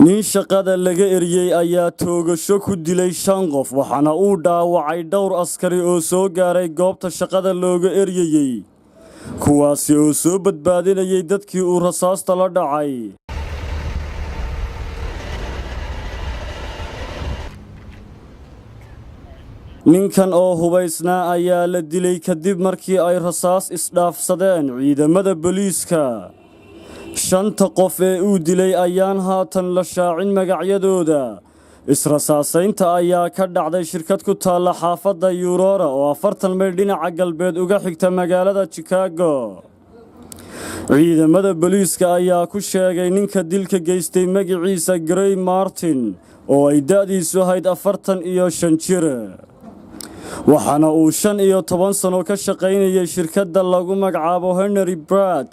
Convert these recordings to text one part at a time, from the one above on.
nin shaqada laga eriyay ayaa toogasho ku dilay 5 qof waxaana uu dhaawacay dhowr askari oo soo gaaray goobta shaqada looga eriyay kuwaasi oo soo badbaadinayay dadkii uu rasaasta la dhacay. ninkan oo hubaysnaa ayaa la dilay kadib markii ay rasaas isdhaafsadeen ciidamada booliiska. 5 qof ee uu dilay ayaan haatan la shaacin magacyadooda. Israsaasaynta ayaa ka dhacday shirkad ku taala xaafadda Aurora oo 40 mayl dhinaca galbeed uga xigta magaalada Chicago. ciidamada booliiska ayaa ku sheegay ninka dilka geystay magaciisa Gray Martin oo ay da'diisu ahayd 45 jir. waxaana uu 15 sano ka shaqaynayay shirkadda lagu magacaabo Henry Pratt.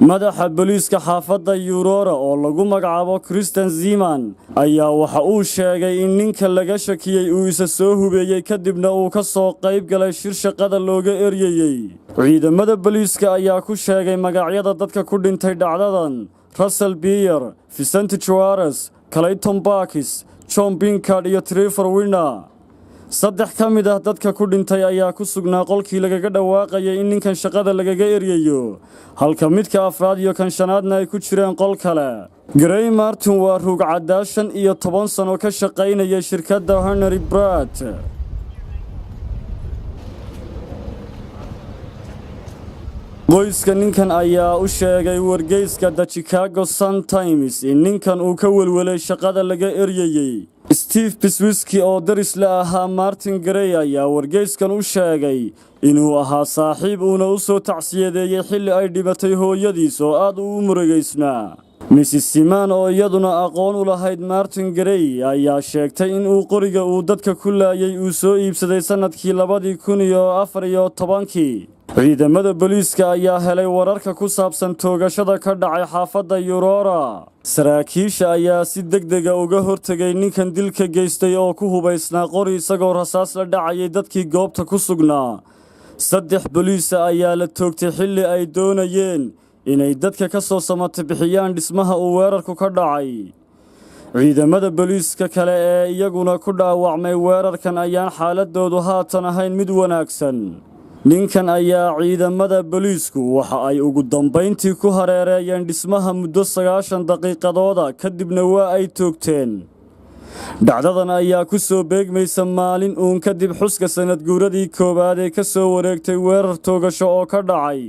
madaxa booliiska xaafadda Aurora oo lagu magacaabo Kristen Zeman ayaa waxa uu sheegay in ninka laga shakiyay uu isa soo hubeeyay kadibna uu ka soo qayb galay shir shaqada looga eriyay. ciidamada booliiska ayaa ku sheegay magacyada dadka ku dhintay dhacdadan: Russell Beer, Vicente Juarez, Clayton Barkis, John Binkard iyo Trevor Winner. 3 ka mid ah dadka ku dhintay ayaa ku sugnaa qolkii lagaga dhawaaqayay in ninkan shaqada lagaga eriyayo, halka midka afraad iyo kan shanaadna ay ku jireen qol kale. Gray Martin waa rugcaddaa 15 sano ka shaqaynaya shirkadda Henry Pratt. qoyska ninkan ayaa u sheegay wargeyska The Chicago Sun-Times in ninkan uu ka welwelay shaqada laga eriyay. Steve Biswiski oo daris la ahaa Martin Gray ayaa wargeyskan u sheegay inuu ahaa saaxiib uuna u soo tacsiyadeeyay xilli ay dhimatay hooyadiis oo aad u murugaysnaa. Mrs. Zeman oo iyaduna aqoon u lahayd Martin Gray ayaa sheegtay in uu qoriga uu dadka ku laayay uu soo iibsaday sanadkii 2014. ciidamada booliiska ayaa helay wararka ku saabsan toogashada ka dhacay xaafadda Aurora. saraakiisha ayaa si degdega uga hortagay ninkan dilka geystay oo ku hubaysnaa qori isagoo rasaas la dhacayay dadkii goobta ku sugnaa. 3 booliis ayaa la toogtay xilli ay doonayeen inay dadka ka soo samata bixiyaan dhismaha uu weerarku ka dhacay. ciidamada booliiska kale ee iyaguna ku dhaawacmay weerarkan ayaan xaaladoodu haatan ahayn mid wanaagsan. ninkan ayaa ciidamada booliisku waxa ay ugu dambeyntii ku hareereeyeen dhismaha muddo 90 daqiiqadooda kadibna waa ay toogteen. dhacdadan ayaa ku soo beegmaysa maalin uun kadib xuska sanad guuradii koowaad ee ka soo wareegtay weerar toogasho oo ka dhacay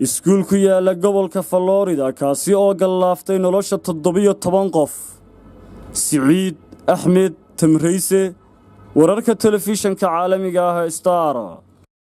iskuul ku yaala gobolka Florida kaasi oo gallaaftay nolosha 17 qof. Siciid Axmed Tamreyse, wararka telefishinka caalamiga ah Star.